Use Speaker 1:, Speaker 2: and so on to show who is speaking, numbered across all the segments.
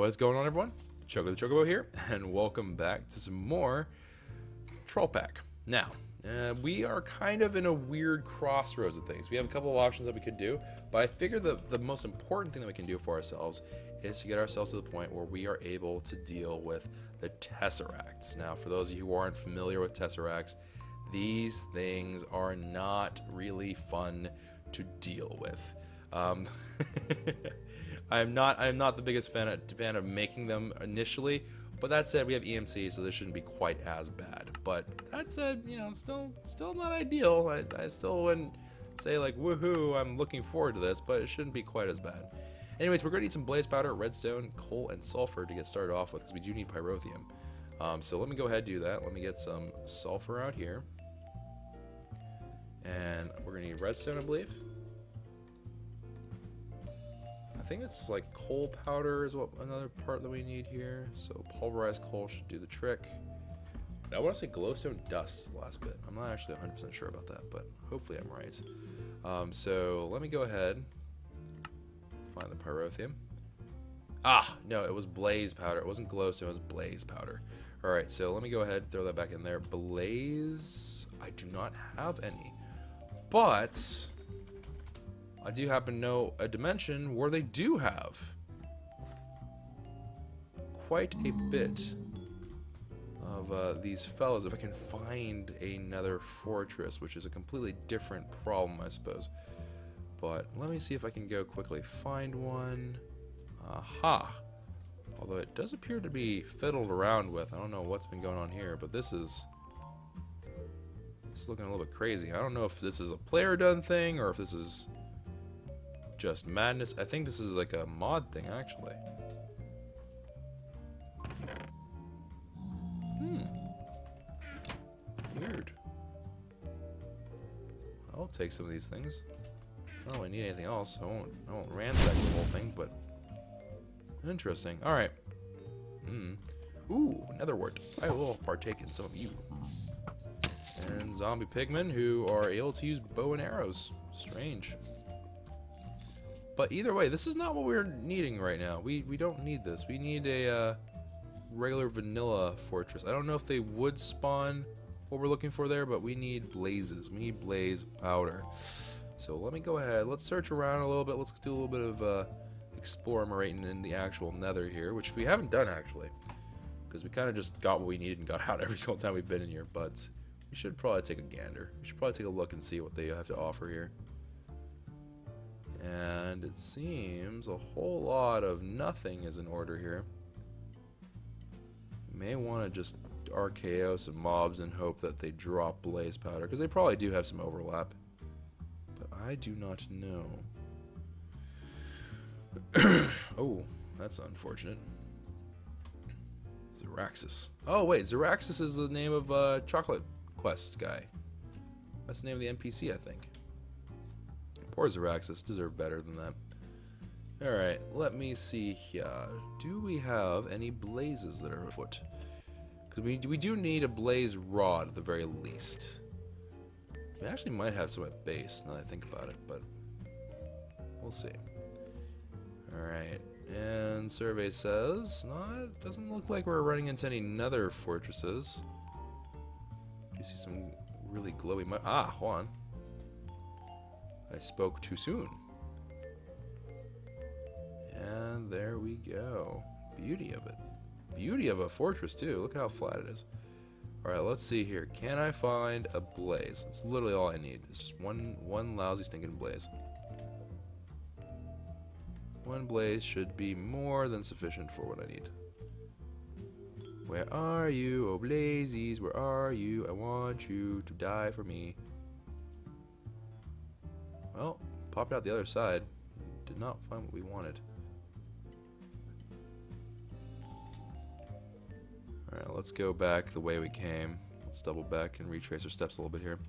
Speaker 1: What is going on, everyone? Choco the Chocobo here, and welcome back to some more Troll Pack. Now, we are kind of in a weird crossroads of things. We have a couple of options that we could do, but I figure the most important thing that we can do for ourselves is to get ourselves to the point where we are able to deal with the Tesseracts. Now, for those of you who aren't familiar with Tesseracts, these things are not really fun to deal with. I'm not the biggest fan of making them initially, but that said, we have EMC, so this shouldn't be quite as bad. But that said, you know, still not ideal. I still wouldn't say like woohoo, I'm looking forward to this, but it shouldn't be quite as bad. Anyways, we're gonna need some blaze powder, redstone, coal, and sulfur to get started off with, because we do need pyrotheum. So let me go ahead and do that. Let me get some sulfur out here, and we're gonna need redstone, I believe. I think it's like coal powder is what another part that we need here. So pulverized coal should do the trick. I want to say glowstone dust is the last bit. I'm not actually 100% sure about that, but hopefully I'm right. So let me go ahead, find the pyrotheum. Ah, no, it was blaze powder. It wasn't glowstone, it was blaze powder. All right, so let me go ahead and throw that back in there. Blaze, I do not have any, but I do happen to know a dimension where they do have quite a bit of these fellows. If I can find another fortress, which is a completely different problem, I suppose. But let me see if I can go quickly find one. Aha! Although it does appear to be fiddled around with. I don't know what's been going on here, but this is looking a little bit crazy. I don't know if this is a player done thing or if this is just madness. I think this is like a mod thing, actually. Weird. I'll take some of these things. I don't really need anything else. I won't ransack the whole thing, but interesting. All right. Ooh, netherwort. I will partake in some of you. And zombie pigmen who are able to use bow and arrows. Strange. But either way, this is not what we're needing right now. We don't need this. We need a regular vanilla fortress. I don't know if they would spawn what we're looking for there, but we need blazes. We need blaze powder. So let me go ahead. Let's search around a little bit. Let's do a little bit of exploring in the actual nether here, which we haven't done actually, because we kind of just got what we needed and got out every single time we've been in here. But we should probably take a gander. We should probably take a look and see what they have to offer here. And it seems a whole lot of nothing is in order here. You may want to just RKO some mobs and hope that they drop blaze powder, because they probably do have some overlap. But I do not know. Oh, that's unfortunate. Xeraxis. Oh wait, Xeraxis is the name of Chocolate Quest guy. That's the name of the NPC, I think. Poor Xeraxis, deserve better than that. Alright, let me see here. Do we have any blazes that are afoot? Because we do need a blaze rod at the very least. We actually might have some at base, now that I think about it, but we'll see. Alright, and survey says, no, it doesn't look like we're running into any nether fortresses. Do you see some really glowy hold on. I spoke too soon. And there we go. Beauty of it. Beauty of a fortress too. Look at how flat it is. Alright, let's see here. Can I find a blaze? It's literally all I need. It's just one lousy stinking blaze. One blaze should be more than sufficient for what I need. Where are you, oh blazies? Where are you? I want you to die for me. Well, popped out the other side. Did not find what we wanted. Alright, let's go back the way we came. Let's double back and retrace our steps a little bit here.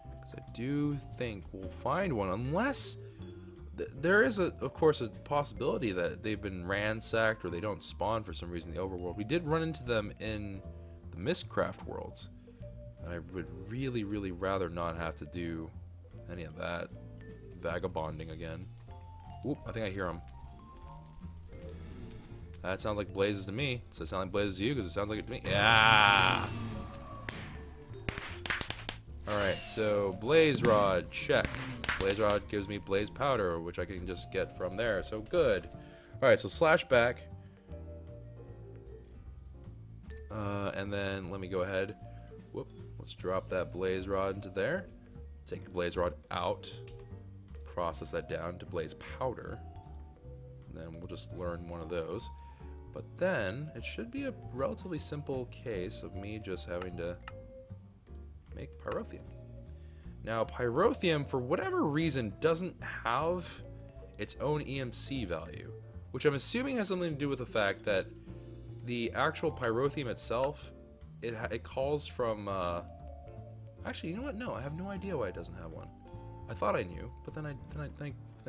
Speaker 1: Because I do think we'll find one, unless there is, of course, a possibility that they've been ransacked or they don't spawn for some reason in the overworld. We did run into them in the Mistcraft worlds. And I would really, really rather not have to do any of that vagabonding again. Oop, I think I hear him. That sounds like blazes to me. Does it sound like blazes to you? Because it sounds like it to me. Yeah! Alright, so blaze rod, check. Blaze rod gives me blaze powder, which I can just get from there. So good. Alright, so slash back. And then let me go ahead. Whoop. Let's drop that blaze rod into there. Take the blaze rod out. Process that down to blaze powder. And then we'll just learn one of those. But then it should be a relatively simple case of me just having to make pyrotheum. Now, pyrotheum, for whatever reason, doesn't have its own EMC value, which I'm assuming has something to do with the fact that the actual pyrotheum itself, it calls from, actually, you know what? No, I have no idea why it doesn't have one. I thought I knew, but then I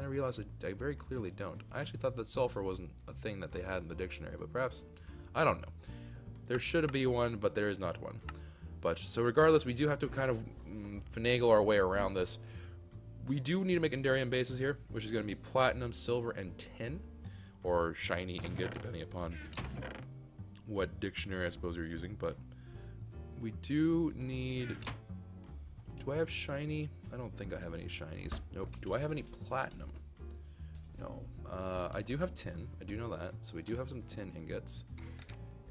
Speaker 1: realized I very clearly don't. I actually thought that sulfur wasn't a thing that they had in the dictionary, but perhaps, I don't know. There should be one, but there is not one. But, so regardless, we do have to kind of finagle our way around this. We do need to make Enderium bases here, which is going to be platinum, silver, and tin, or shiny ingot, depending upon what dictionary I suppose you're using. But we do need... Do I have shiny? I don't think I have any shinies. Nope. Do I have any platinum? No. I do have tin. I do know that. So we do have some tin ingots.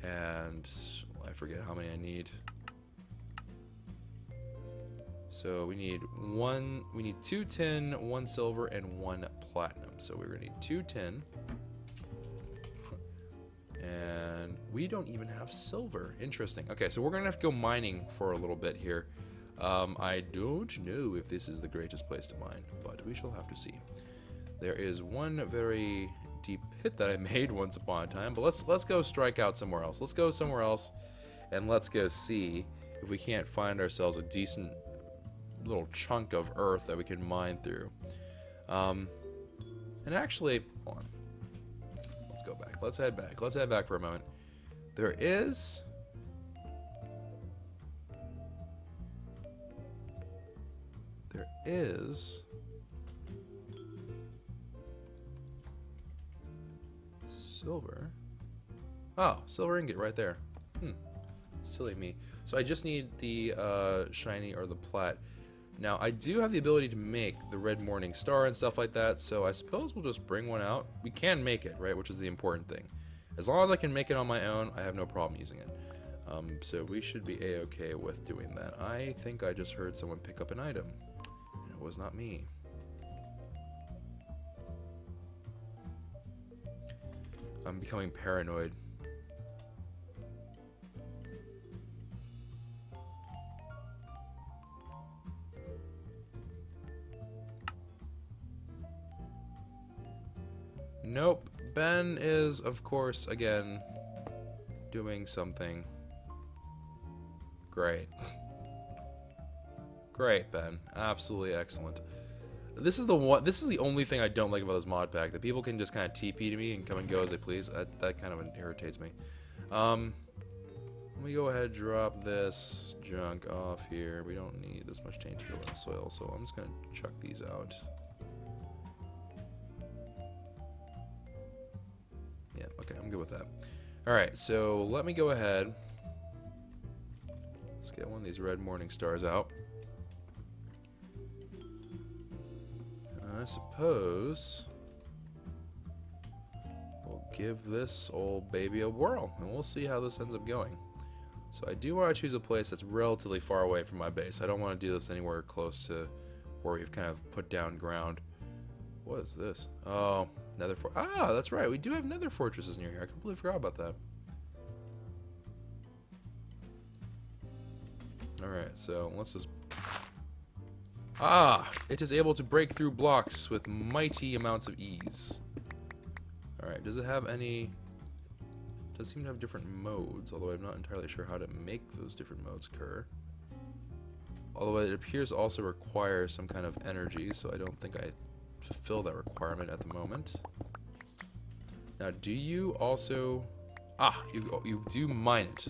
Speaker 1: And I forget how many I need. So we need two tin, one silver, and one platinum. So we're gonna need 2 tin. And we don't even have silver. Interesting. Okay, so we're gonna have to go mining for a little bit here. I don't know if this is the greatest place to mine, but we shall have to see. There is one very deep pit that I made once upon a time, but let's go strike out somewhere else. Let's go somewhere else, and let's go see if we can't find ourselves a decent little chunk of earth that we can mine through. And actually, hold on. Let's go back. Let's head back. Let's head back for a moment. There is... silver. Oh, silver ingot right there. Silly me. So I just need the shiny or the plat. Now I do have the ability to make the red morning star and stuff like that, so I suppose we'll just bring one out. We can make it, right, which is the important thing. As long as I can make it on my own, I have no problem using it. So we should be a-okay with doing that. I think I just heard someone pick up an item. And it was not me. I'm becoming paranoid. Nope. Ben is, of course, again, doing something. Great. Great, Ben. Absolutely excellent. This is the only thing I don't like about this mod pack, that people can just kind of TP to me and come and go as they please. That kind of irritates me. Let me go ahead and drop this junk off here. We don't need this much tainted soil, so I'm just going to chuck these out. Yeah, okay, I'm good with that. Alright, so let me go ahead. Let's get one of these red morning stars out. I suppose we'll give this old baby a whirl, and we'll see how this ends up going. So I do want to choose a place that's relatively far away from my base. I don't want to do this anywhere close to where we've kind of put down ground. What is this? Oh, nether fortress. Ah, that's right. We do have nether fortresses near here. I completely forgot about that. Alright, so let's just... Ah! It is able to break through blocks with mighty amounts of ease. Alright, does it have any... It does seem to have different modes, although I'm not entirely sure how to make those different modes occur. Although it appears to also require some kind of energy, so I don't think I fulfill that requirement at the moment. Now, do you also... Ah! You do mine it.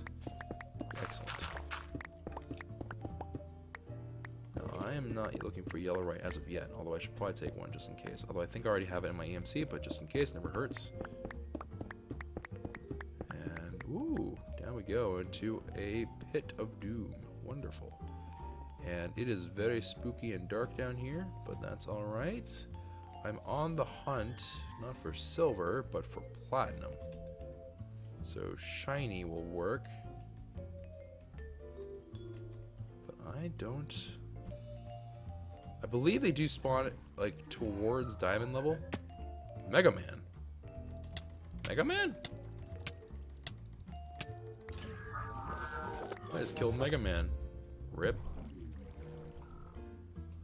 Speaker 1: Excellent. I am not looking for yellow right as of yet, although I should probably take one just in case. Although I think I already have it in my EMC, but just in case, never hurts. we go into a pit of doom. Wonderful. And it is very spooky and dark down here, but that's alright. I'm on the hunt, not for silver, but for platinum. So shiny will work. But I don't... I believe they do spawn like towards diamond level. Mega Man. Mega Man? I just killed Mega Man. Rip.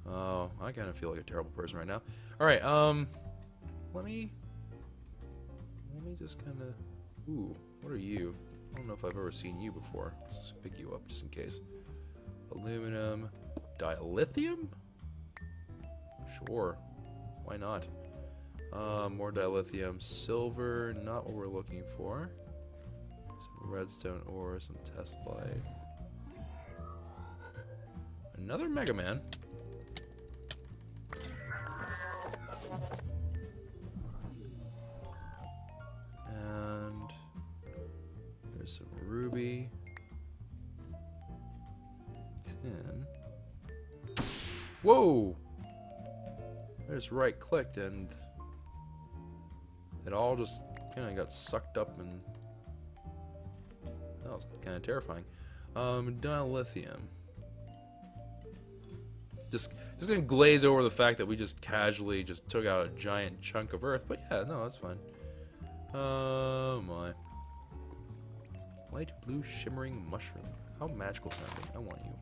Speaker 1: Oh, I kind of feel like a terrible person right now. Alright, let me just kind of... Ooh, what are you? I don't know if I've ever seen you before. Let's just pick you up just in case. Aluminum. Dilithium? Sure. Why not? More dilithium. Silver, not what we're looking for. Some redstone ore, some tessellite. Another Mega Man. And there's some ruby. 10. Whoa! I just right clicked and it all just kind of got sucked up, and that was kind of terrifying. Dilithium. Just gonna glaze over the fact that we just casually just took out a giant chunk of earth, but yeah, no, that's fine. Oh my. Light blue shimmering mushroom. How magical sounding. I want you.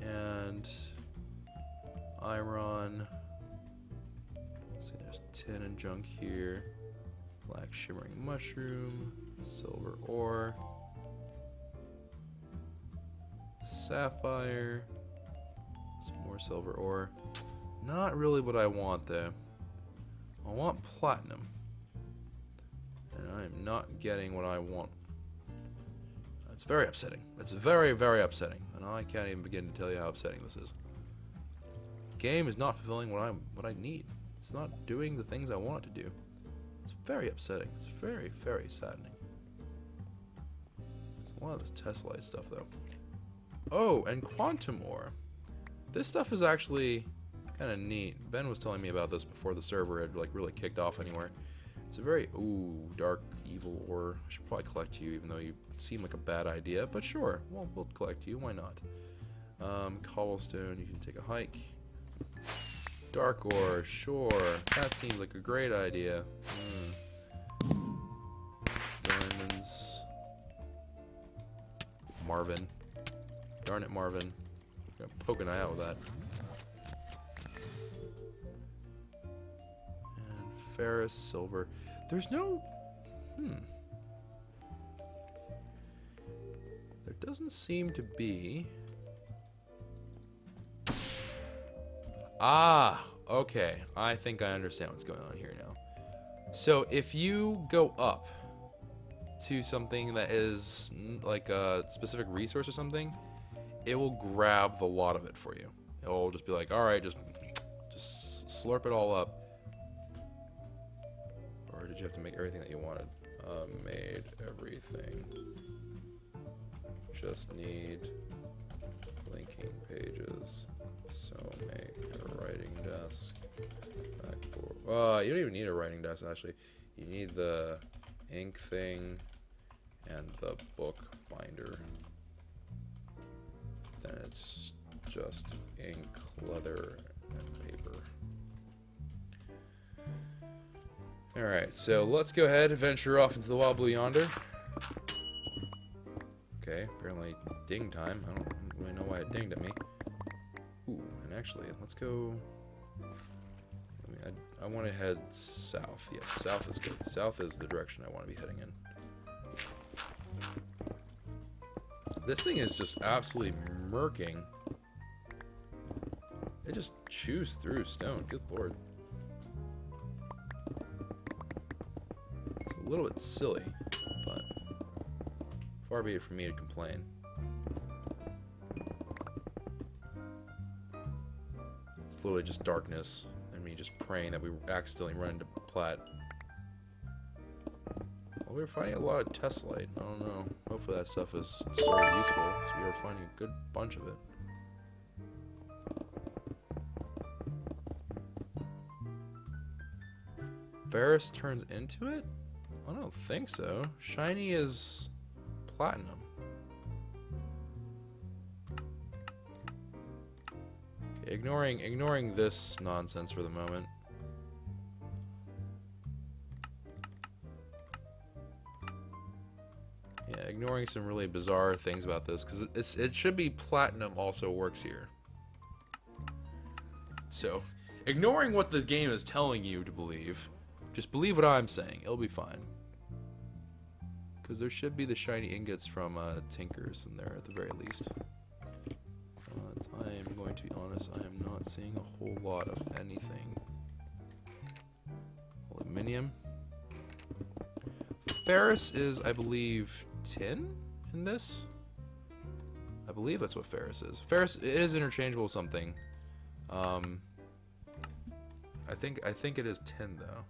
Speaker 1: And iron. Let's see, there's tin and junk here. Black shimmering mushroom. Silver ore. Sapphire. Some more silver ore. Not really what I want though. I want platinum. And I am not getting what I want. It's very upsetting. It's very, very upsetting. And I can't even begin to tell you how upsetting this is. The game is not fulfilling what I need. It's not doing the things I want it to do. It's very upsetting. It's very, very saddening. There's a lot of this tessellite stuff though. Oh, and quantum ore. This stuff is actually kind of neat. Ben was telling me about this before the server had like really kicked off anywhere. It's a very, ooh, dark, evil ore. I should probably collect you, even though you seem like a bad idea, but sure, we'll collect you, why not? Cobblestone, you can take a hike. Dark ore, sure, that seems like a great idea. Diamonds. Marvin. Darn it, Marvin. Gotta poke an eye out with that. And ferrous, silver. There's no... There doesn't seem to be... Ah! Okay. I think I understand what's going on here now. So, if you go up to something that is like a specific resource or something, it will grab the lot of it for you. It'll just be like, alright, just slurp it all up. Or did you have to make everything that you wanted? Made everything. Just need linking pages. So make a writing desk. Backboard. You don't even need a writing desk actually. You need the ink thing and the book binder. Then it's just ink, leather, and paper. Alright, so let's go ahead and venture off into the wild blue yonder. Okay, apparently ding time. I don't really know why it dinged at me. Ooh, and actually, let's go... I want to head south. Yes, south is good. South is the direction I want to be heading in. This thing is just absolutely murking. It just chews through stone. Good lord. It's a little bit silly, but far be it from me to complain. It's literally just darkness, and me just praying that we accidentally run into Plat. Well, we were finding a lot of tessellite. I don't know. Hopefully that stuff is sort of useful, because we were finding a good bunch of it. Ferrous turns into it? I don't think so. Shiny is platinum. Okay, ignoring this nonsense for the moment. Yeah, ignoring some really bizarre things about this, because it should be platinum also works here. So, ignoring what the game is telling you to believe, just believe what I'm saying. It'll be fine. Because there should be the shiny ingots from Tinkers in there at the very least. But I am going to be honest, I am not seeing a whole lot of anything. Aluminium. Ferrous is, I believe, tin in this? I believe that's what ferrous is. Ferrous is interchangeable with something. I think it is tin though.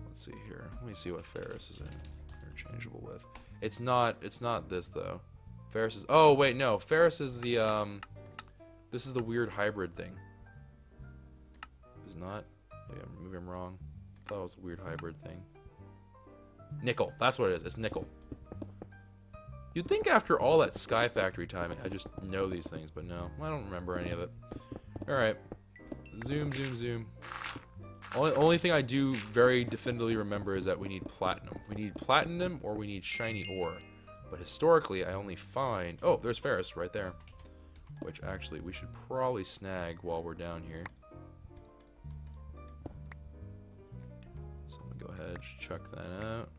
Speaker 1: Let's see here. Let me see what ferrous is interchangeable with. It's not this though. Ferrous is, oh wait, no. Ferrous is the this is the weird hybrid thing. Is not? Maybe I'm wrong. I thought it was a weird hybrid thing. Nickel. That's what it is. It's nickel. You'd think after all that Sky Factory time, I just know these things, but no. I don't remember any of it. Alright. Zoom, zoom, zoom. Only thing I do very definitively remember is that we need platinum. We need platinum or we need shiny ore. But historically, I only find... Oh, there's ferrous right there. Which actually we should probably snag while we're down here. So I'm gonna go ahead and check that out.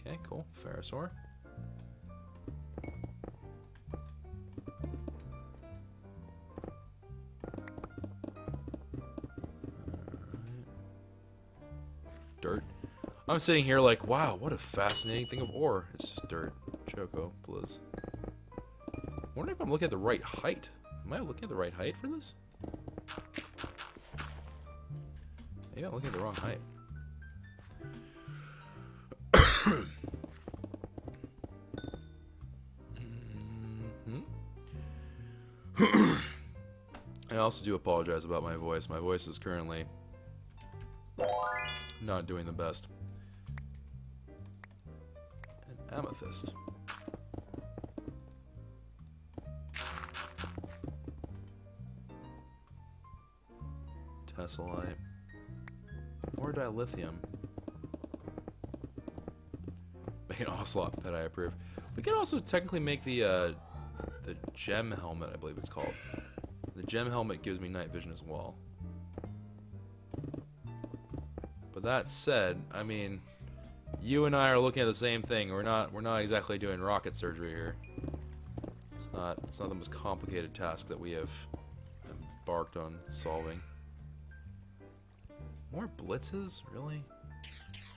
Speaker 1: Okay, cool. Ferrous ore. Dirt. I'm sitting here like, wow, what a fascinating thing of ore. It's just dirt. Choco, please. I wonder if I'm looking at the right height. Am I looking at the right height for this? Maybe I'm looking at the wrong height. I also do apologize about my voice. My voice is currently not doing the best. An amethyst. Tessellite. Or dilithium. Make an ocelot that I approve. We could also technically make the gem helmet, I believe it's called. The gem helmet gives me night vision as well. But that said, I mean, you and I are looking at the same thing. We're not exactly doing rocket surgery here. It's not the most complicated task that we have embarked on solving. More blitzes? Really?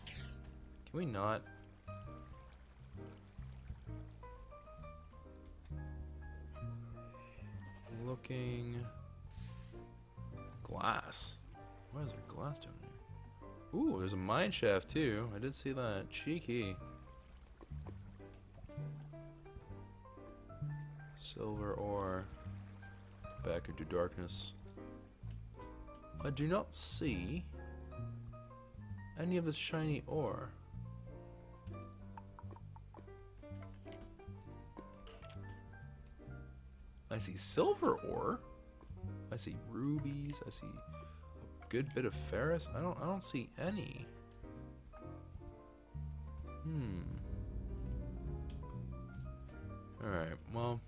Speaker 1: Can we not? Looking... Glass. Why is there glass down here? Ooh, there's a mine shaft too. I did see that. Cheeky. Silver ore. Back into darkness. I do not see any of this shiny ore. I see silver ore. I see rubies. I see a good bit of ferrous. I don't see any. Alright, well,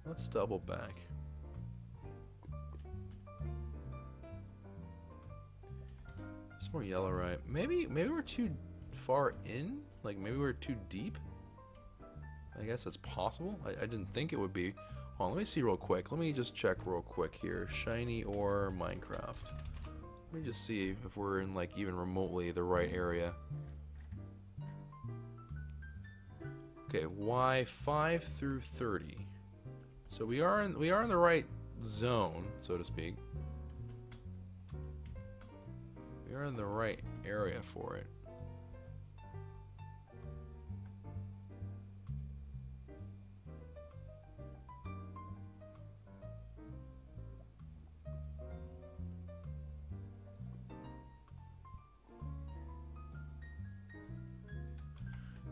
Speaker 1: let's double back. There's more yellow, right? Maybe we're too far in? Like maybe we're too deep? I guess that's possible. I didn't think it would be. Hold on, let me see real quick. Let me just check real quick here. Shiny or Minecraft. Let me just see if we're in like even remotely the right area. Okay, Y 5 through 30. So we are in the right zone, so to speak. they're in the right area for it.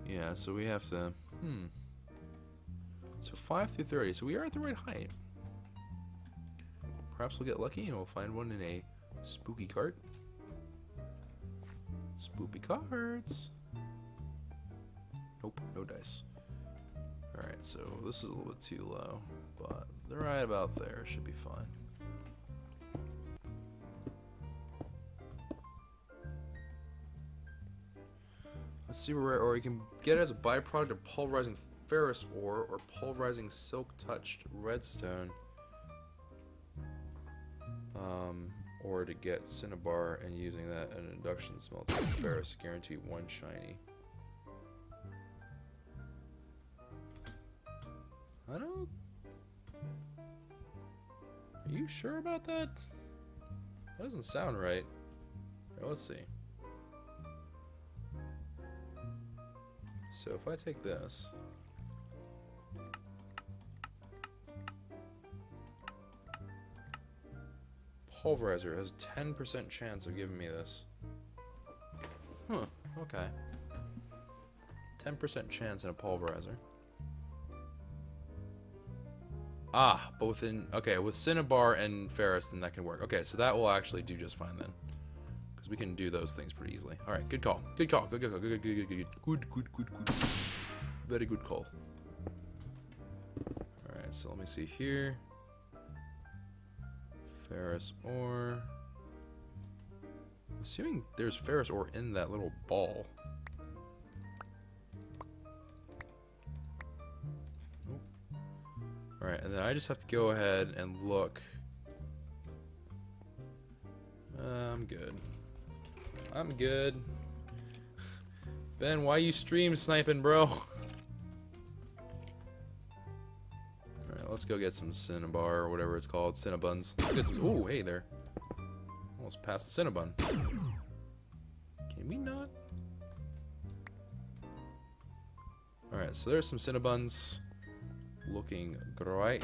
Speaker 1: Yeah, so we have to, So 5 through 30, so we are at the right height. Perhaps we'll get lucky and we'll find one in a spooky cart. Spooky carts. Nope, no dice. Alright, so this is a little bit too low, but they're right about there, should be fine. Let's see where, or you can get it as a byproduct of pulverizing ferrous ore or pulverizing silk-touched redstone. Or to get cinnabar and using that at an induction smelter. Ferrous, guarantee 1 shiny. I don't... Are you sure about that? That doesn't sound right. Here, let's see. So if I take this... Pulverizer has a 10% chance of giving me this. Huh, okay. 10% chance in a pulverizer. Ah, both in... Okay, with cinnabar and ferrous, then that can work. Okay, so that will actually do just fine then. Because we can do those things pretty easily. Alright, good call. Good call. Good. Very good call. Alright, so let me see here. Ferrous ore. I'm assuming there's ferrous ore in that little ball. Nope. Alright, and then I just have to go ahead and look. I'm good. I'm good. Ben, why you stream sniping, bro? Let's go get some cinnabar or whatever it's called. Cinnabuns. Let's get some. Oh, hey there. Almost passed the cinnabun. Can we not? Alright, so there's some cinnabuns. Looking great.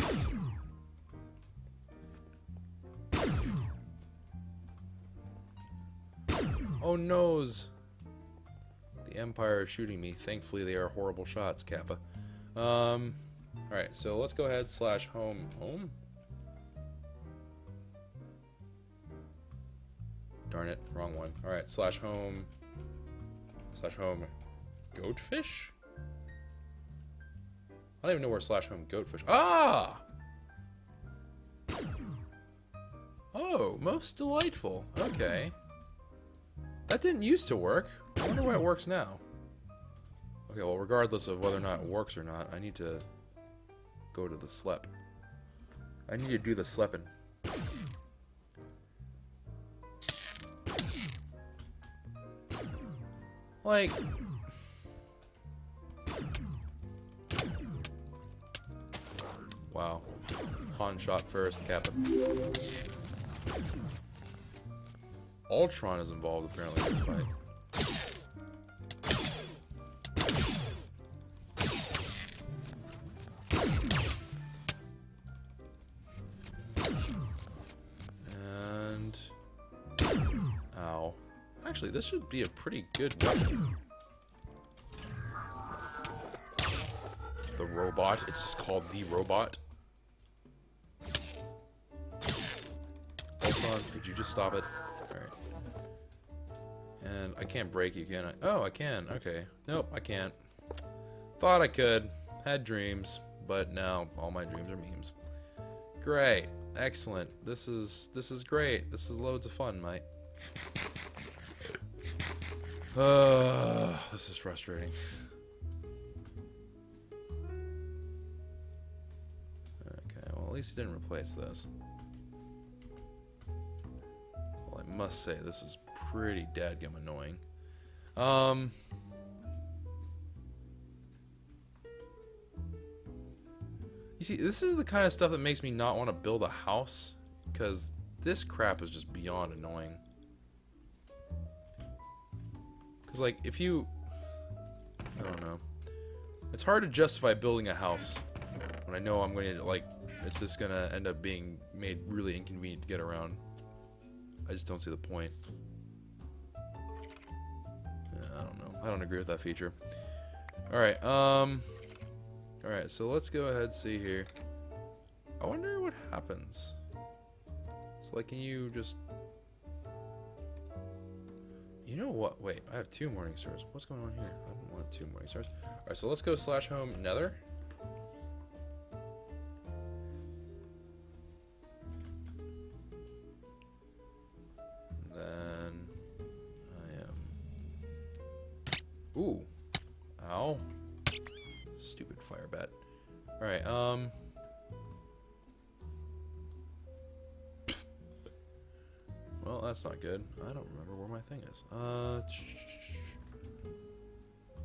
Speaker 1: Oh, noes. The Empire is shooting me. Thankfully, they are horrible shots, Kappa. Alright, so let's go ahead / home. Home? Darn it, wrong one. Alright, / home. / home. Goatfish? I don't even know where / home goatfish. Ah! Oh, most delightful. Okay. That didn't used to work. I wonder why it works now. Okay, well, regardless of whether or not it works or not, I need to go to the slep. I need to do the slepping. Like... Wow. Han shot first, Captain. Ultron is involved apparently in this fight. And... Ow. Actually, this should be a pretty good weapon. The robot. It's just called the robot. Ultron, could you just stop it? Alright. And I can't break you, can I? Oh, I can. Okay. Nope, I can't. Thought I could. Had dreams. But now all my dreams are memes. Great. Excellent. This is great. This is loads of fun, mate. This is frustrating. Okay, well at least he didn't replace this. Well, I must say this is pretty dadgum annoying. You see, this is the kind of stuff that makes me not want to build a house, because this crap is just beyond annoying. Because, like, if you... I don't know. It's hard to justify building a house when I know I'm going to, like, it's just going to end up being made really inconvenient to get around. I just don't see the point. Yeah, I don't know. I don't agree with that feature. Alright, alright, so let's go ahead and see here. I wonder what happens. So, like, can you just... You know what? Wait, I have 2 morning stars. What's going on here? I don't want 2 morning stars. Alright, so let's go slash home nether. Then I am... Ooh. Ow. Stupid fire bat. Alright, well, that's not good. I don't remember where my thing is.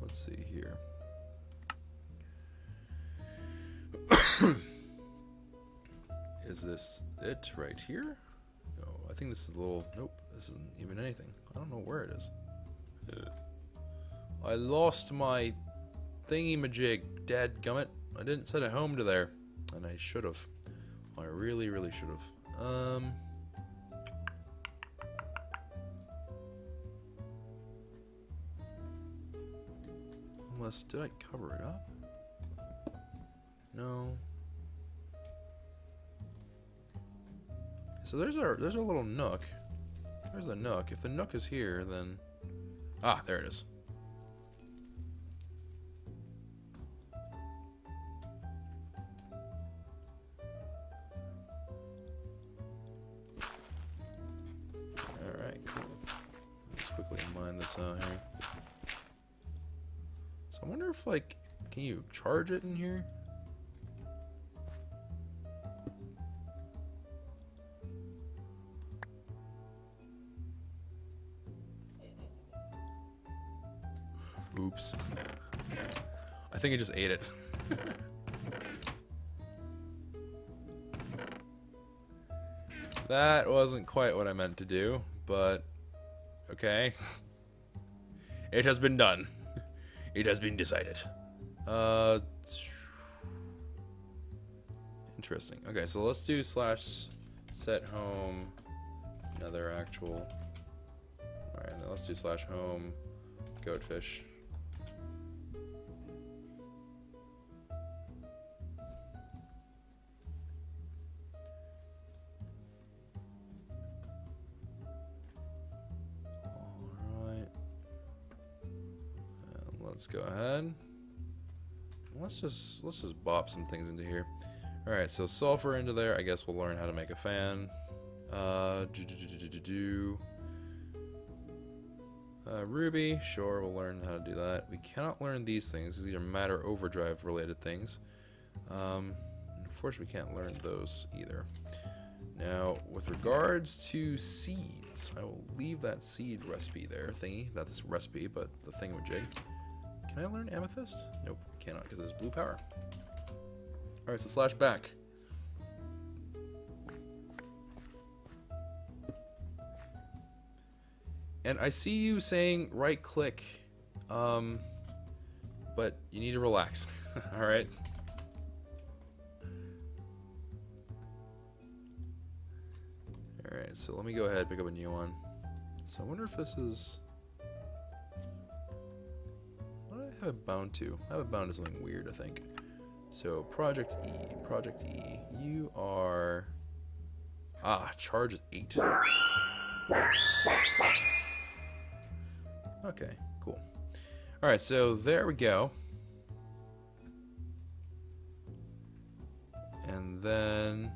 Speaker 1: Let's see here. Is this it right here? No, I think this is a little... Nope, this isn't even anything. I don't know where it is. I lost my thingy-majig, dadgummit. I didn't set it home to there. And I should have. I really, really should have. Unless, did I cover it up? No. So there's our little nook. There's the nook. If the nook is here, then... Ah, there it is. Alright, cool. Let's quickly mine this out here. So I wonder if, like, can you charge it in here? Oops. I think I just ate it. That wasn't quite what I meant to do, but okay. It has been done. It has been decided. Interesting. Okay, so let's do slash set home another actual. Alright, now let's do slash home goatfish. Let's go ahead. Let's just bop some things into here. All right, so sulfur into there. I guess we'll learn how to make a fan. Ruby, sure, we'll learn how to do that. We cannot learn these things because these are matter overdrive related things. Unfortunately, we can't learn those either. Now, with regards to seeds, I will leave that seed recipe there, thingy. That's recipe, but the thingamajig. Can I learn amethyst? Nope, cannot because it's blue power. Alright, so slash back. And I see you saying right click, but you need to relax. Alright. Alright, so let me go ahead and pick up a new one. So I wonder if this is... What do I have it bound to? I have it bound to something weird, I think. So, Project E, you are... Ah, charge is 8. Okay, cool. Alright, so there we go. And then...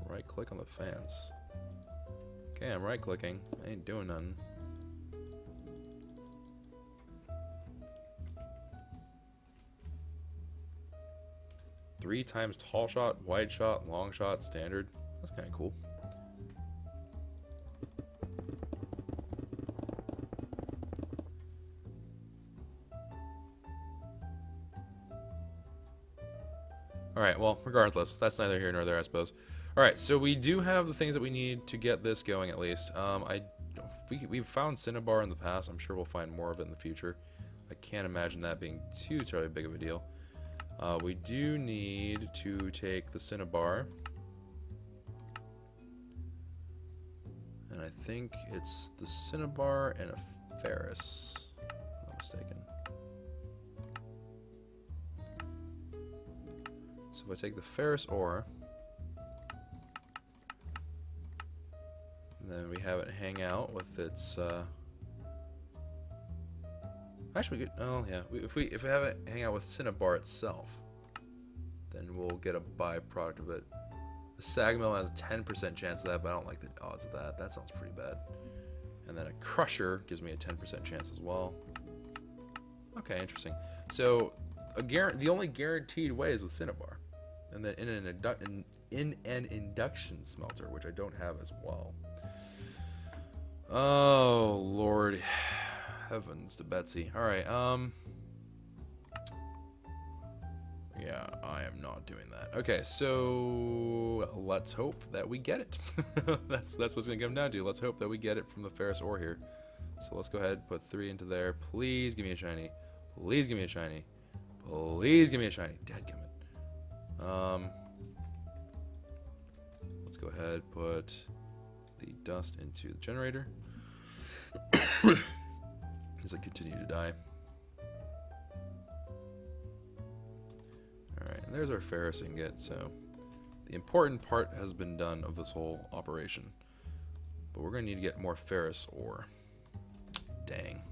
Speaker 1: right-click on the fans. Okay, I'm right-clicking. I ain't doing nothing. Three times tall shot, wide shot, long shot, standard. That's kind of cool. Alright, well, regardless, that's neither here nor there, I suppose. Alright, so we do have the things that we need to get this going, at least. I we've found cinnabar in the past. I'm sure we'll find more of it in the future. I can't imagine that being too terribly big of a deal. We do need to take the cinnabar. And I think it's the cinnabar and a ferrous. If I'm not mistaken. So if I take the ferrous ore, and then we have it hang out with its. Actually, we could. Oh yeah, if we have it hang out with cinnabar itself, then we'll get a byproduct of it. The sag mill has a 10% chance of that, but I don't like the odds of that. That sounds pretty bad. And then a crusher gives me a 10% chance as well. Okay, interesting. So the only guaranteed way is with cinnabar, and then in an induction smelter, which I don't have as well. Oh Lord, heavens to Betsy. All right, yeah, I am not doing that. Okay, so let's hope that we get it. that's what's gonna come down to. Let's hope that we get it from the ferrous ore here. So let's go ahead, put 3 into there. Please give me a shiny. Please give me a shiny. Please give me a shiny. Dadgummit. Let's go ahead, put the dust into the generator. As I continue to die. Alright, and there's our ferrous ingot, so the important part has been done of this whole operation. But we're going to need to get more ferrous ore. Dang.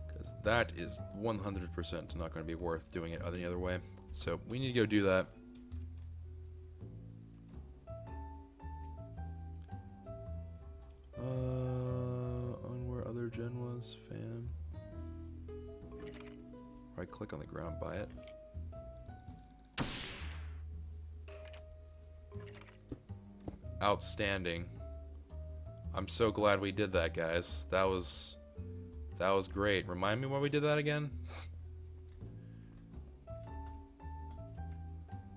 Speaker 1: Because that is 100% not going to be worth doing it any other way. So we need to go do that. On where other gen was, fam. Right click on the ground by it. Outstanding. I'm so glad we did that, guys. That was great. Remind me why we did that again?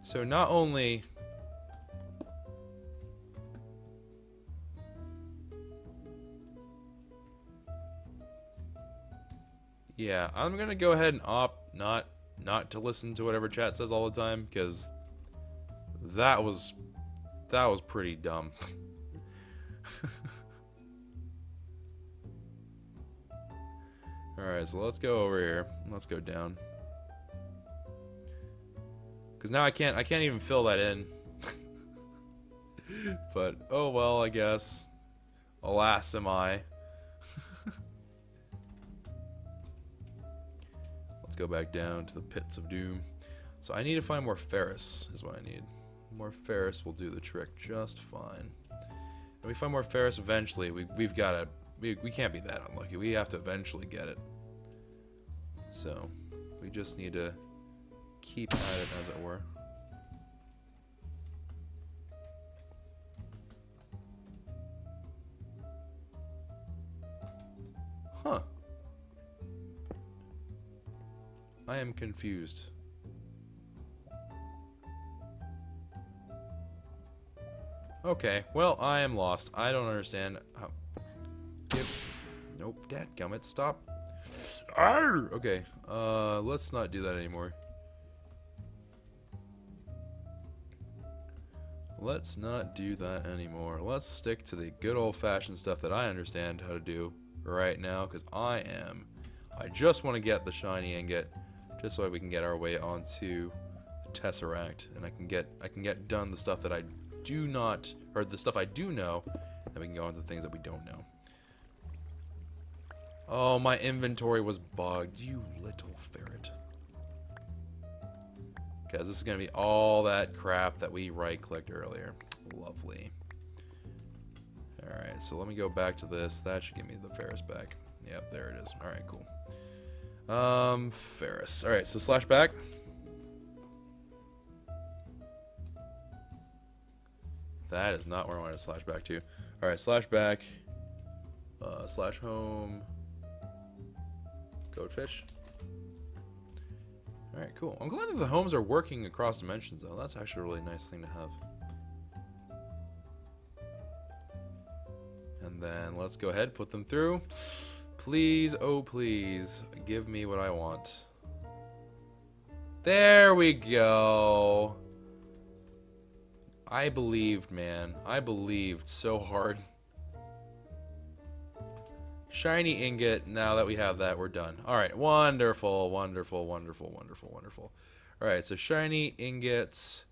Speaker 1: So not only yeah, I'm gonna go ahead and opt not to listen to whatever chat says all the time, because that was pretty dumb. Alright, so let's go over here. Let's go down. Because now I can't even fill that in. But, oh well, I guess. Alas am I. Let's go back down to the pits of doom. So I need to find more ferrous, is what I need. More ferrous will do the trick just fine. And we find more ferrous eventually. We've got to... We can't be that unlucky. We have to eventually get it. So, we just need to keep at it, as it were. Huh. I am confused. Okay, well, I am lost. I don't understand how... Yep. Nope, dadgummit, stop. Arr! Okay, let's not do that anymore. Let's not do that anymore. Let's stick to the good old-fashioned stuff that I understand how to do right now, because I just want to get the shiny ingot, just so we can get our way onto the Tesseract, and I can get done the stuff that I do not, or the stuff I do know, and we can go on to the things that we don't know. Oh, my inventory was bugged, you little ferret. Because this is going to be all that crap that we right-clicked earlier. Lovely. Alright, so let me go back to this. That should give me the ferrous back. Yep, there it is. Alright, cool. Ferrous. Alright, so slash back. That is not where I want to slash back to. Alright, slash back. Slash home. Goldfish. Alright, cool. I'm glad that the homes are working across dimensions, though. That's actually a really nice thing to have. And And then let's go ahead, put them through. Please, oh please, give me what I want. There we go. I believed, man. I believed so hard. Shiny ingot. Now that we have that, we're done. Alright, wonderful, wonderful, wonderful, wonderful, wonderful. Alright, so shiny ingots.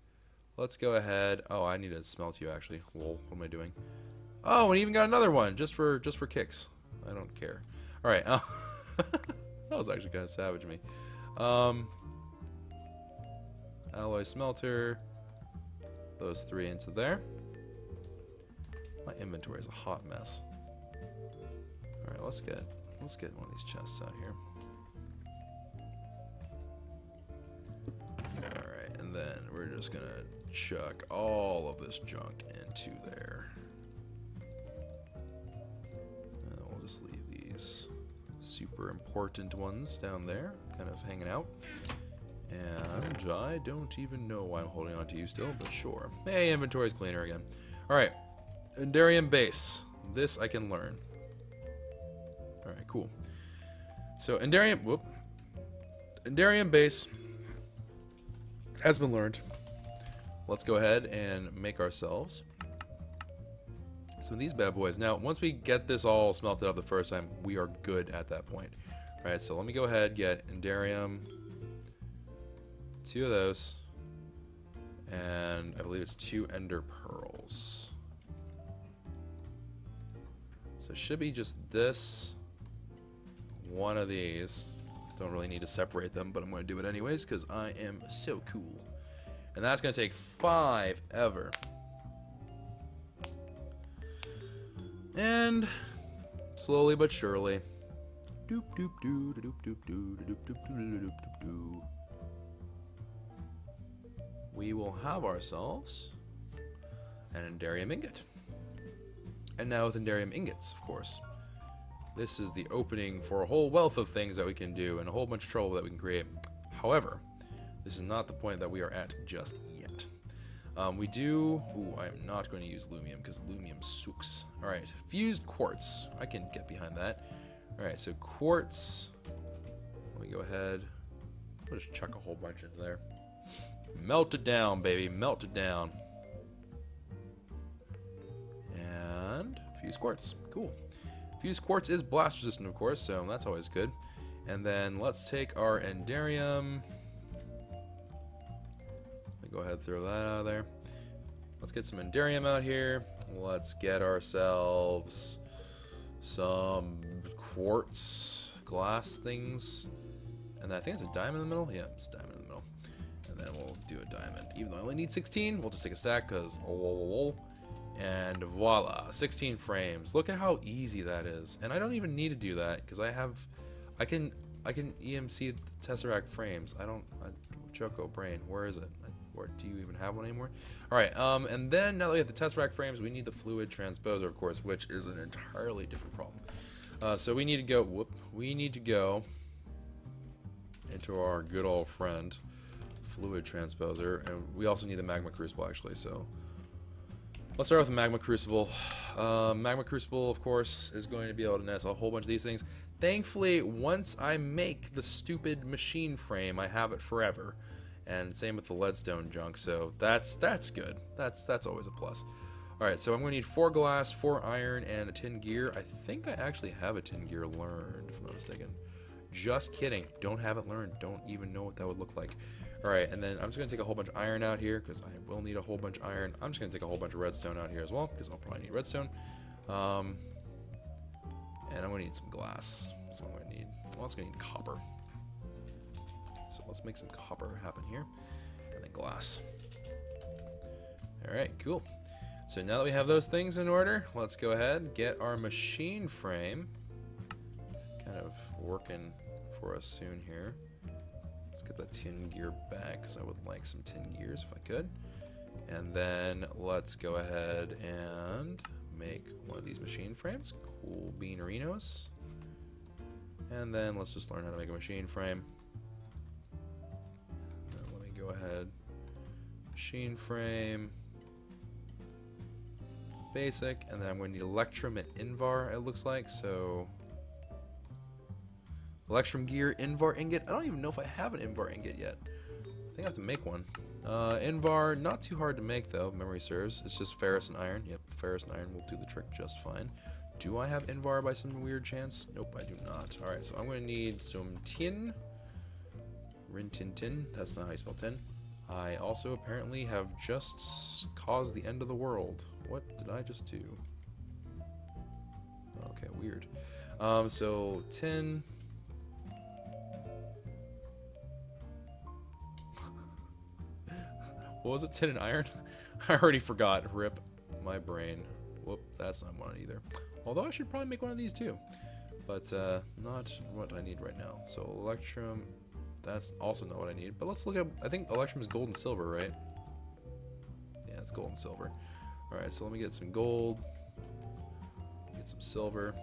Speaker 1: Let's go ahead. Oh, I need to smelt you, actually. Whoa, what am I doing? Oh, we even got another one, just for kicks. I don't care. Alright, that was actually kind of savage of me. Alloy smelter. Those 3 into there. My inventory is a hot mess. Alright, let's get one of these chests out here. Alright, and then we're just gonna chuck all of this junk into there. And we'll just leave these super important ones down there, kind of hanging out. And I don't even know why I'm holding on to you still, but sure. Hey, inventory's cleaner again. Alright, Endarium base. This I can learn. Alright, cool. So, Endarium base has been learned. Let's go ahead and make ourselves some of these bad boys. Now, once we get this all smelted up the first time, we are good at that point. Alright, so let me go ahead, get Endarium, 2 of those, and I believe it's 2 Ender Pearls. So it should be just this, 1 of these. Don't really need to separate them, but I'm going to do it anyways because I am so cool. And that's going to take 5 ever. And slowly but surely, doop doop doo doop doop doo doop doop doo doop doop doo, we will have ourselves an Endarium ingot. And now with Endarium ingots, of course, this is the opening for a whole wealth of things that we can do and a whole bunch of trouble that we can create. However, this is not the point that we are at just yet. We do... Ooh, I am not going to use Lumium because Lumium sucks. Alright, fused quartz. I can get behind that. Alright, so quartz. Let me go ahead. I'll just chuck a whole bunch into there. Melt it down, baby. Melt it down. And fused quartz. Cool. Fused quartz is blast resistant, of course, so that's always good. And then let's take our Endarium. Go ahead and throw that out of there. Let's get some Endarium out here. Let's get ourselves some quartz glass things. And I think it's a diamond in the middle. Yeah, it's a diamond in the middle. And then we'll do a diamond. Even though I only need 16, we'll just take a stack because and voila, 16 frames. Look at how easy that is. And I don't even need to do that because I can EMC the Tesseract frames. Choco Brain, where is it? Or do you even have one anymore? Alright, and then now that we have the Tesseract frames, we need the fluid transposer, of course, which is an entirely different problem. So we need to go into our good old friend, fluid transposer, and we also need the magma crucible, actually, so let's start with the magma crucible. Magma crucible, of course, is going to be able to nest a whole bunch of these things. Thankfully, once I make the stupid machine frame, I have it forever. And same with the leadstone junk, so that's good. That's always a plus. Alright, so I'm going to need 4 glass, 4 iron, and a tin gear. I think I actually have a tin gear learned, if I'm not mistaken. Just kidding. Don't have it learned. Don't even know what that would look like. Alright, and then I'm just going to take a whole bunch of iron out here, because I will need a whole bunch of iron. I'm just going to take a whole bunch of redstone out here as well, because I'll probably need redstone. And I'm going to need some glass. That's what I'm going to need. I'm also going to need copper. So let's make some copper happen here. And then glass. Alright, cool. So now that we have those things in order, let's go ahead and get our machine frame kind of working for us soon here. Let's get that tin gear back, because I would like some tin gears if I could. And then let's go ahead and make one of these machine frames. Cool beanerinos. And then let's just learn how to make a machine frame. Go ahead, machine frame, basic, and then I'm going to need Electrum and Invar, it looks like. So Electrum gear, Invar ingot. I don't even know if I have an Invar ingot yet. I think I have to make one. Invar, not too hard to make though, memory serves. It's just ferrous and iron. Yep, ferrous and iron will do the trick just fine. Do I have Invar by some weird chance? Nope, I do not. Alright, so I'm going to need some tin. Rin tin tin. That's not how you spell tin. I also apparently have just caused the end of the world. What did I just do? Okay, weird. So tin. What was it? Tin and iron? I already forgot. Rip my brain. Whoop, that's not one either. Although I should probably make one of these too. But not what I need right now. So Electrum, that's also not what I need. But let's look at, I think Electrum is gold and silver, right? Yeah, it's gold and silver. Alright, so let me get some gold. Get some silver.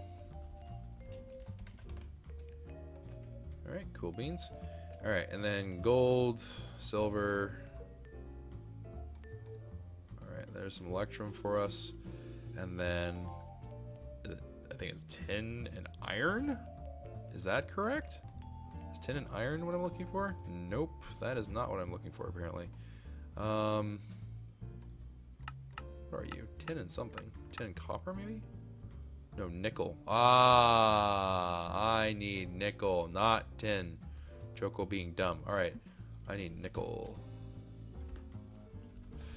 Speaker 1: Alright, cool beans. Alright, and then gold, silver. Alright, there's some Electrum for us. And then I think it's tin and iron? Is that correct? Is tin and iron what I'm looking for? Nope, that is not what I'm looking for apparently. What are you? Tin and something. Tin and copper maybe? No, nickel. Ah, I need nickel, not tin. Choco being dumb. Alright, I need nickel.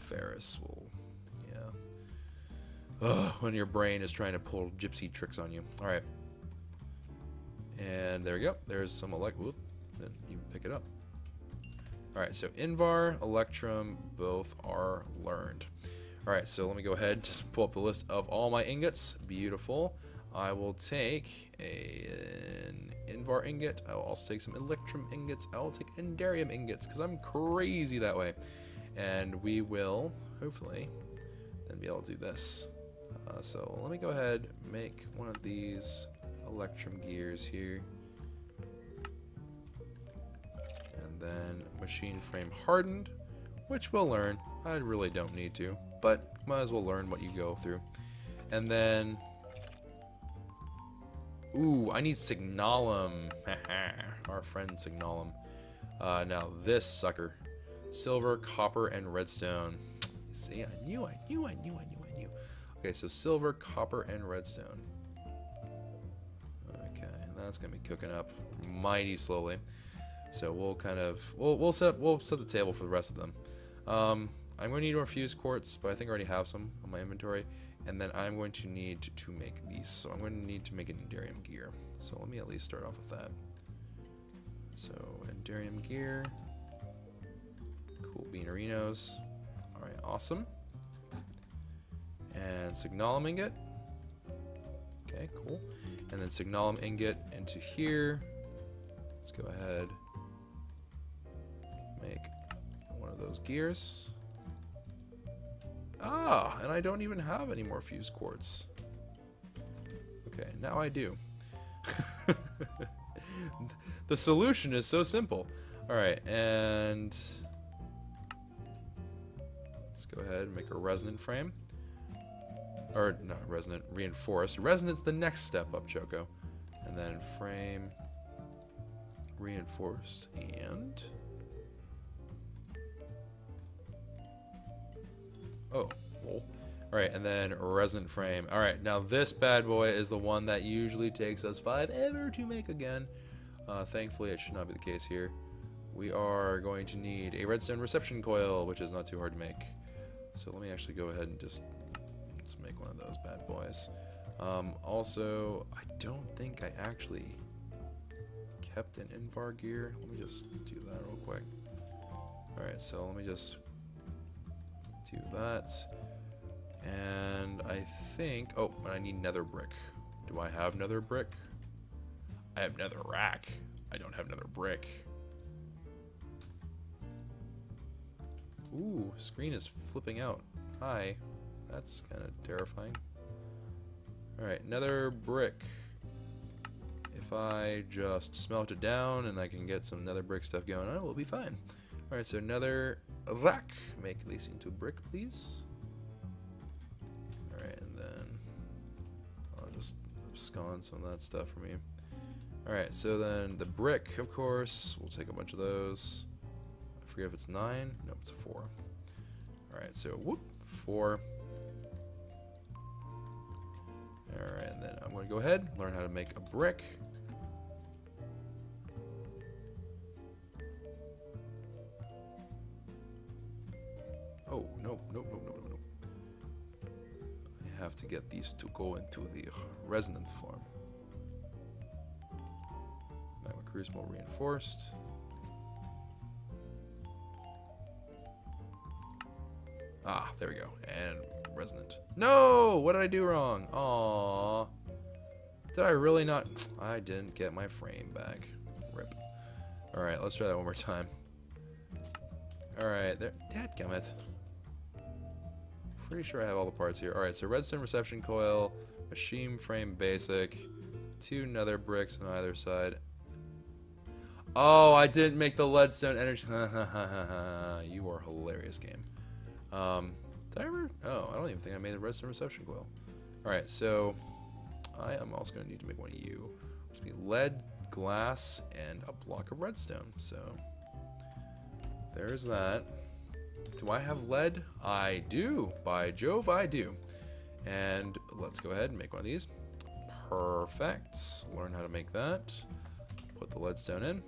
Speaker 1: Ferrous will... Ugh, when your brain is trying to pull gypsy tricks on you. Alright. And there we go. There's some whoop, then you pick it up. Alright, so Invar, Electrum, both are learned. Alright, so let me go ahead and just pull up the list of all my ingots. Beautiful. I will take an Invar ingot. I will also take some Electrum ingots. I will take Enderium ingots, because I'm crazy that way. And we will, hopefully, then be able to do this. So let me go ahead and make one of these Electrum gears here. And then machine frame hardened, which we'll learn. I really don't need to, but might as well learn what you go through. And then, ooh, I need Signalum. Our friend Signalum. Now this sucker. Silver, copper, and redstone. See, I knew. Okay, so silver, copper, and redstone. Okay, and that's gonna be cooking up mighty slowly. So we'll kind of we'll set the table for the rest of them. I'm going to need more fuse quartz, but I think I already have some on my inventory. And then I'm going to need to make these. So I'm going to need to make an Enderium gear. So let me at least start off with that. So Enderium gear. Cool beanerinos. Alright, awesome. And Signalum ingot. Okay, cool. And then Signalum ingot into here. Let's go ahead. Make one of those gears. Ah, and I don't even have any more fuse quartz. Okay, now I do. The solution is so simple. Alright, and let's go ahead and make a resonant frame. Or, not resonant, reinforced. Resonant's the next step up, Choco. And then frame, reinforced, and... oh, well. Alright, and then resonant frame. Alright, now this bad boy is the one that usually takes us forever to make again. Thankfully, it should not be the case here. We are going to need a redstone reception coil, which is not too hard to make. So let me actually go ahead and just let's make one of those bad boys. Also, I don't think I actually kept an Invar gear. Let me just do that real quick. Alright, so let me just do that. And I think, oh, I need nether brick. Do I have nether brick? I have nether rack. I don't have nether brick. Ooh, screen is flipping out. Hi. That's kind of terrifying. Alright, nether brick. If I just smelt it down and I can get some nether brick stuff going on, we'll be fine. Alright, so nether rack. Make these into brick, please. Alright, and and then I'll just abscond some of that stuff for me. Alright, so then the brick, of course, we'll take a bunch of those. I forget if it's 9. Nope, it's 4. Alright, so whoop, 4. Alright, and then I'm going to go ahead, learn how to make a brick. Oh, nope, nope, nope, nope, nope. I have to get these to go into the resonant form. Magma Crucible reinforced. Ah, there we go. And resonant. No! What did I do wrong? Aww. Did I really not? I didn't get my frame back. Rip. Alright, let's try that one more time. Alright, there. Dadgummit. Pretty sure I have all the parts here. Alright, so redstone reception coil, machine frame basic, 2 nether bricks on either side. Oh, I didn't make the leadstone energy. You are hilarious, game. Did I ever? Oh, I don't even think I made the redstone reception coil. Alright, so I am also going to need to make one of you. Which will be lead, glass, and a block of redstone. So there's that. Do I have lead? I do. By Jove, I do. And let's go ahead and make one of these. Perfect. Learn how to make that. Put the leadstone in.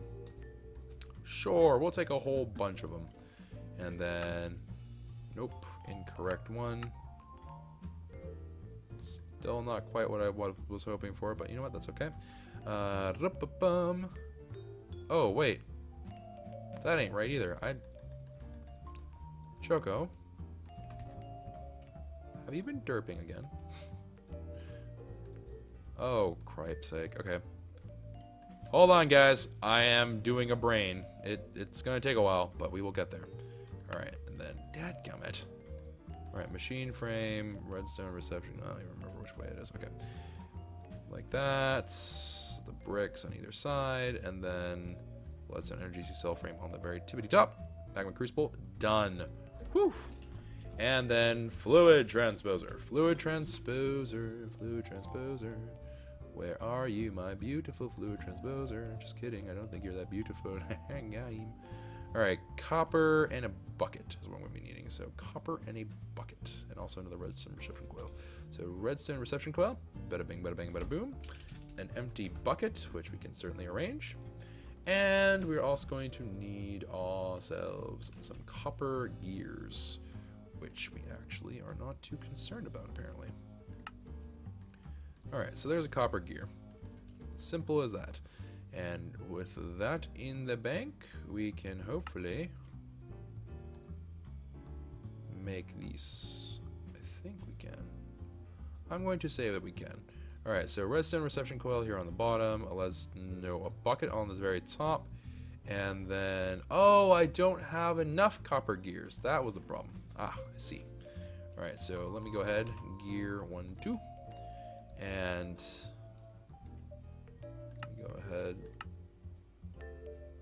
Speaker 1: Sure, we'll take a whole bunch of them. And then, nope, incorrect one. Still not quite what I was hoping for, but you know what, that's okay. Oh, wait. That ain't right either. Choco, have you been derping again? Oh, cripe's sake. Okay. Hold on, guys. I am doing a brain. It's going to take a while, but we will get there. Alright, and then, dadgummit. Alright, machine frame, redstone reception. I don't even remember which way it is. Okay. Like that. The bricks on either side, and then leadstone energy cell frame on the very tippity top. Magma Crucible. Done. Whew. And then fluid transposer. Fluid transposer. Fluid transposer. Where are you, my beautiful fluid transposer? Just kidding. I don't think you're that beautiful. Alright, copper and a bucket is what we'll be needing. So copper and a bucket. And also another redstone reception coil. So redstone reception coil. Bada bing, bada bang, bada boom. An empty bucket, which we can certainly arrange. And we're also going to need ourselves some copper gears, which we actually are not too concerned about, apparently. Alright, so there's a copper gear. Simple as that. And with that in the bank, we can hopefully make these. I think we can. I'm going to say that we can. Alright, so redstone reception coil here on the bottom, a bucket on the very top, and then, oh, I don't have enough copper gears. That was the problem. Ah, I see. Alright, so let me go ahead, gear 1, 2, and go ahead.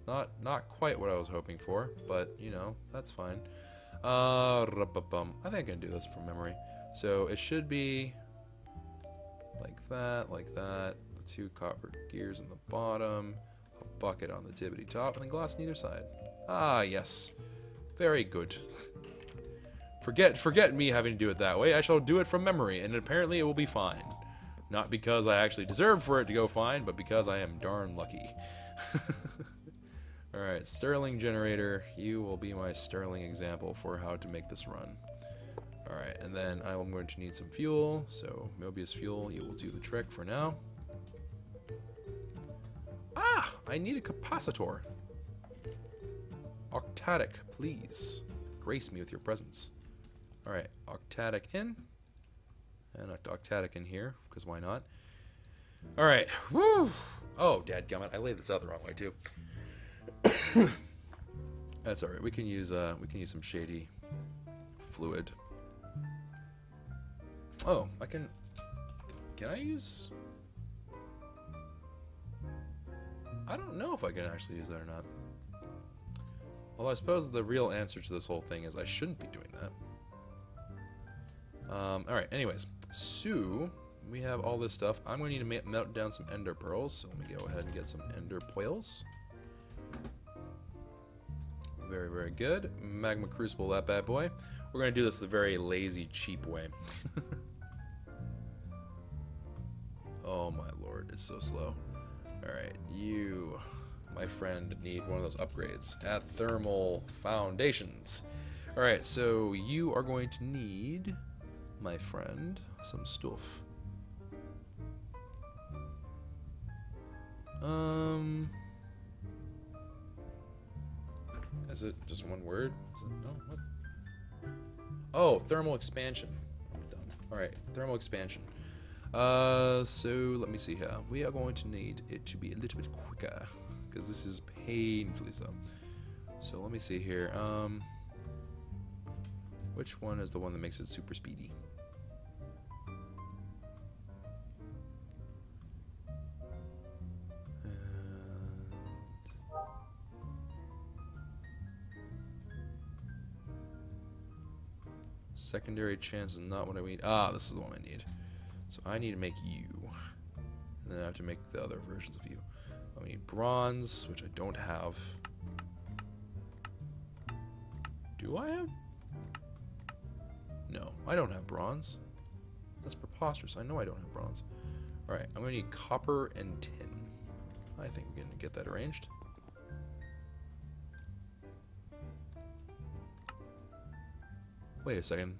Speaker 1: Not quite what I was hoping for, but, you know, that's fine. I think I can do this from memory. So it should be like that, the 2 copper gears on the bottom, a bucket on the tippity top, and then glass on either side. Ah, yes. Very good. Forget me having to do it that way. I shall do it from memory, and apparently it will be fine. Not because I actually deserve for it to go fine, but because I am darn lucky. Alright, Stirling generator. You will be my Stirling example for how to make this run. Alright, and then I'm going to need some fuel, so Mobius fuel, you will do the trick for now. Ah! I need a capacitor. Octatic, please. Grace me with your presence. Alright, Octatic in. And Octatic in here, because why not? Alright, woo! Oh, dadgummit, I laid this out the wrong way, too. That's alright, we can use some shady fluid. Oh, can I use... I don't know if I can actually use that or not. Well, I suppose the real answer to this whole thing is I shouldn't be doing that. Alright, anyways. So, we have all this stuff. I'm going to need to melt down some ender pearls, so let me go ahead and get some ender pearls. Very, very good. Magma crucible, that bad boy. We're going to do this the very lazy, cheap way. Oh my lord, it's so slow. Alright, you, my friend, need one of those upgrades at Thermal Foundations. Alright, so you are going to need, my friend, some stuff. Is it just one word? Is it, no, what? Oh, thermal expansion. I'm dumb. Alright, thermal expansion. So let me see here. We are going to need it to be a little bit quicker, because this is painfully slow. So let me see here. Which one is the one that makes it super speedy? Secondary chance is not what I need. Ah, this is the one I need. So I need to make you. And then I have to make the other versions of you. I need bronze, which I don't have. Do I have? No, I don't have bronze. That's preposterous. I know I don't have bronze. Alright, I'm going to need copper and tin. I think we're going to get that arranged. Wait a second.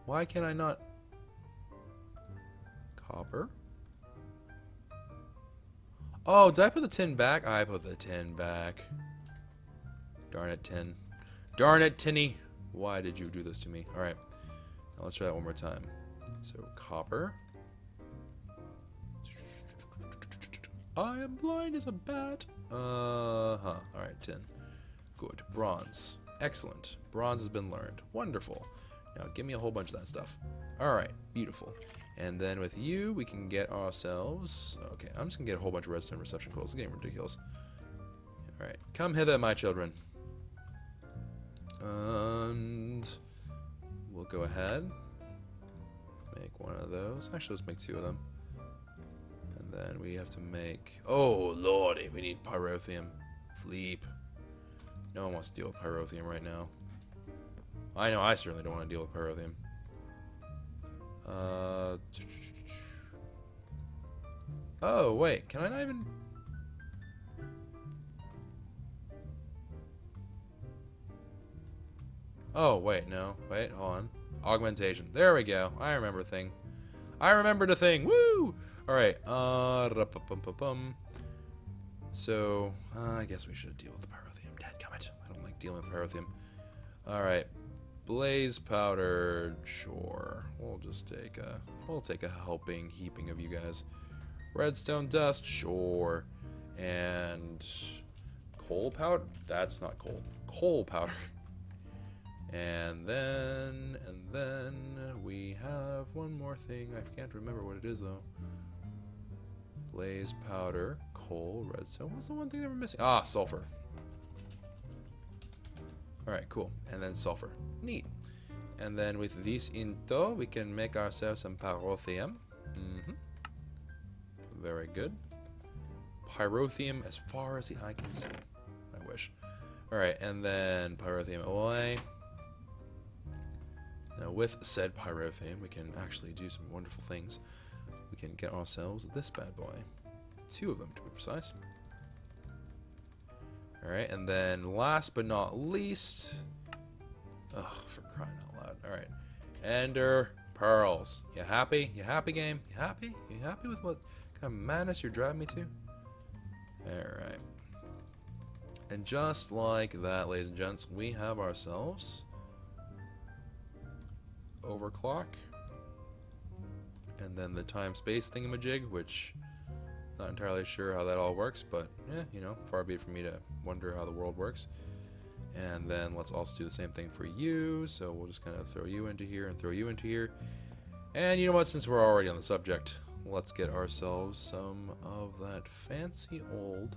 Speaker 1: Why can I not? Copper? Oh, did I put the tin back? I put the tin back. Darn it, tin. Darn it, tinny. Why did you do this to me? Alright. Now let's try that one more time. So, copper. I am blind as a bat. Alright, tin. Good. Bronze. Excellent. Bronze has been learned. Wonderful. Now give me a whole bunch of that stuff. Alright. Beautiful. And then with you, we can get ourselves... Okay, I'm just going to get a whole bunch of redstone reception coils. It's getting ridiculous. Alright. Come hither, my children. And... we'll go ahead. Make one of those. Actually, let's make two of them. And then we have to make... Oh, lordy, we need pyrotheum. Fleep. No one wants to deal with pyrotheum right now. I know I certainly don't want to deal with pyrotheum. Oh, wait. Can I not even... Oh, wait, no. Wait, hold on. Augmentation. There we go. I remember a thing. I remembered a thing. Woo! Alright. So, I guess we should deal with the pyrotheum. Dadgummit. I don't like dealing with pyrotheum. Alright. Blaze powder. Sure. We'll just take a... We'll take a helping heaping of you guys. Redstone dust. Sure. And... coal powder? That's not coal. Coal powder. And then we have one more thing. I can't remember what it is though. Blaze powder, coal, redstone. What's the one thing that we're missing? Ah, sulfur. Alright, cool. And then sulfur. Neat. And then with this into, we can make ourselves some pyrotheum. Very good. Pyrotheum as far as the eye can see. I wish. Alright, and then pyrotheum away. Now with said pyrotheum, we can actually do some wonderful things. We can get ourselves this bad boy. 2 of them to be precise. Alright, and then last but not least... Ugh, for crying out loud. Alright. Ender pearls. You happy? You happy, game? You happy? You happy with what kind of madness you're driving me to? Alright. And just like that, ladies and gents, we have ourselves... overclock, and then the time-space thingamajig, which not entirely sure how that all works, but yeah, you know, far be it from me to wonder how the world works. And then let's also do the same thing for you, so we'll just kind of throw you into here and throw you into here. And you know what, since we're already on the subject, let's get ourselves some of that fancy old...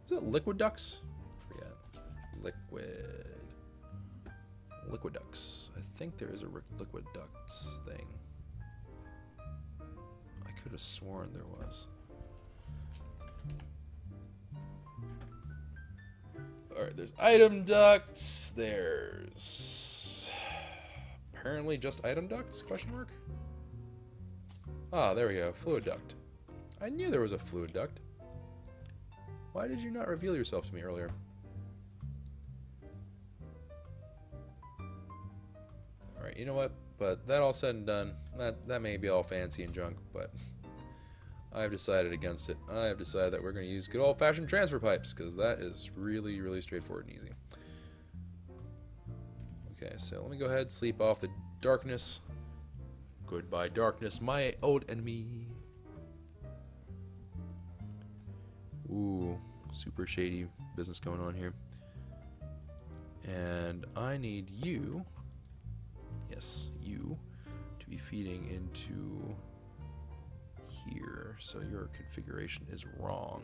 Speaker 1: Is it liquid ducks? Forget. Liquid ducks. I think there is a liquid ducts thing. I could have sworn there was. Alright, there's item ducts. There's... apparently just item ducts? Question mark? Ah, there we go. Fluid duct. I knew there was a fluid duct. Why did you not reveal yourself to me earlier? Alright, you know what? But that all said and done, that may be all fancy and junk, but I've decided against it. I have decided that we're going to use good old-fashioned transfer pipes, because that is really, really straightforward and easy. Okay, so let me go ahead, sleep off the darkness. Goodbye, darkness, my old enemy. Ooh, super shady business going on here. And I need you, yes, you, to be feeding into here. So your configuration is wrong.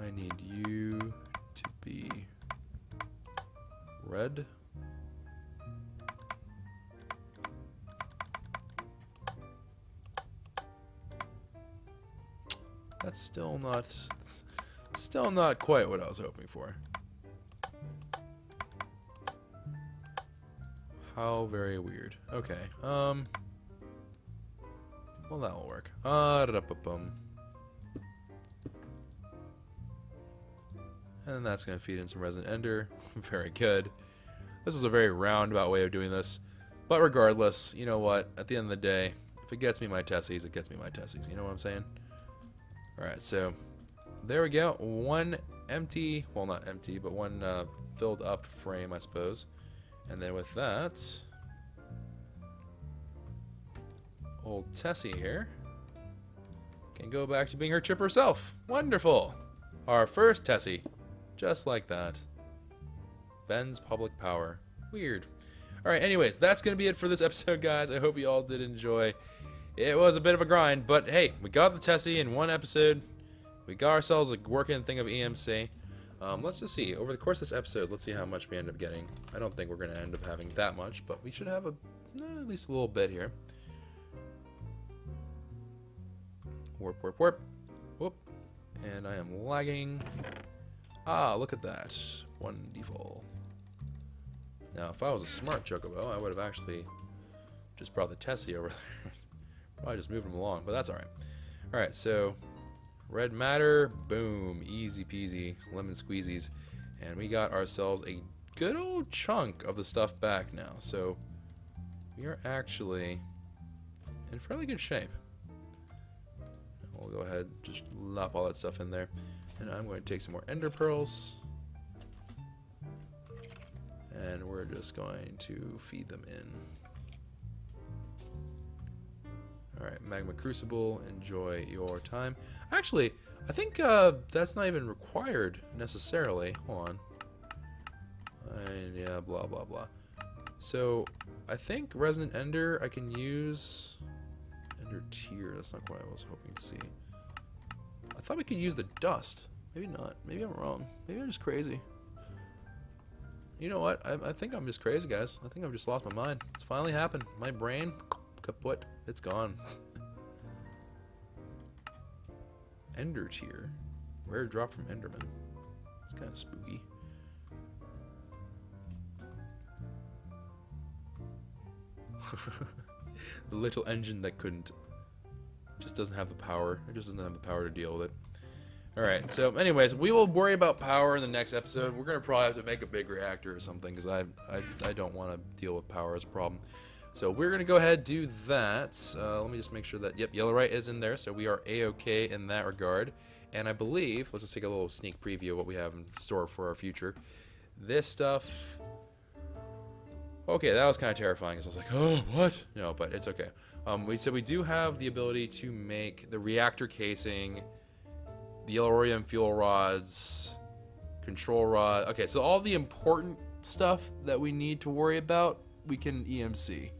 Speaker 1: I need you to be red. That's still not quite what I was hoping for. How very weird. Okay. Well, that'll work. And that's gonna feed in some resident ender. Very good. This is a very roundabout way of doing this, but regardless, you know what? At the end of the day, if it gets me my Tessies, it gets me my Tessies. You know what I'm saying? Alright, so there we go. One empty, well, not empty, but one filled up frame, I suppose. And then with that, old Tessy here can go back to being her chipper self. Wonderful! Our first Tessy. Just like that. Ben's public power. Weird. Alright, anyways, that's going to be it for this episode, guys. I hope you all did enjoy. It was a bit of a grind, but hey, we got the Tessy in one episode. We got ourselves a working thing of EMC. Let's just see. Over the course of this episode, let's see how much we end up getting. I don't think we're going to end up having that much, but we should have at least a little bit here. Warp, warp, warp. Whoop. And I am lagging. Ah, look at that. Wonderful. Now, if I was a smart Chocobo, I would have actually just brought the Tessy over there. Probably just moved him along, but that's alright. Alright, so red matter, boom, easy peasy, lemon squeezies. And we got ourselves a good old chunk of the stuff back now. So we are actually in fairly good shape. We'll go ahead, just lop all that stuff in there. And I'm going to take some more ender pearls. And we're just going to feed them in. Alright, Magma Crucible, enjoy your time. Actually, I think that's not even required necessarily. Hold on. And yeah, blah, blah, blah. So, I think Resonant Ender I can use... Ender Tier, that's not what I was hoping to see. I thought we could use the dust. Maybe not. Maybe I'm wrong. Maybe I'm just crazy. You know what? I think I'm just crazy, guys. I think I've just lost my mind. It's finally happened. My brain... kaput. It's gone. Ender Tier. Rare drop from Enderman. It's kind of spooky. The little engine that couldn't. Just doesn't have the power. It just doesn't have the power to deal with it. Alright, so anyways, we will worry about power in the next episode. We're going to probably have to make a big reactor or something, because I don't want to deal with power as a problem. So we're going to go ahead and do that. Let me just make sure that, yep, Yellowite is in there, so we are A-okay in that regard. And I believe, let's just take a little sneak preview of what we have in store for our future. This stuff... Okay, that was kind of terrifying, because I was like, oh, what? No, but it's okay. We do have the ability to make the reactor casing, the Yellorium fuel rods, control rod. Okay, so all the important stuff that we need to worry about, we can EMC.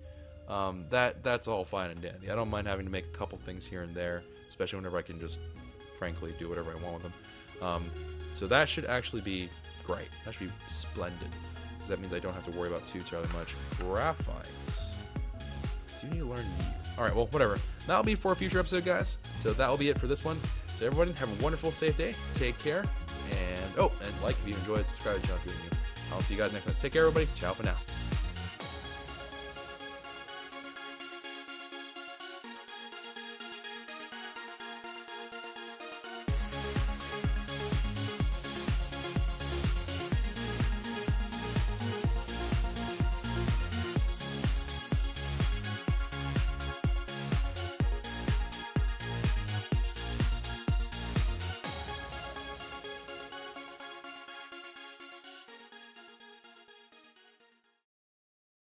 Speaker 1: That's all fine and dandy. I don't mind having to make a couple things here and there, especially whenever I can just, frankly, do whatever I want with them. So that should actually be great. That should be splendid. Because that means I don't have to worry about too terribly much. Graphites. Do you need to learn new? Alright, well, whatever. That'll be for a future episode, guys. So that'll be it for this one. So everybody, have a wonderful, safe day. Take care. And, and like if you enjoyed, subscribe to the channel if you're new. I'll see you guys next time. Take care, everybody. Ciao for now.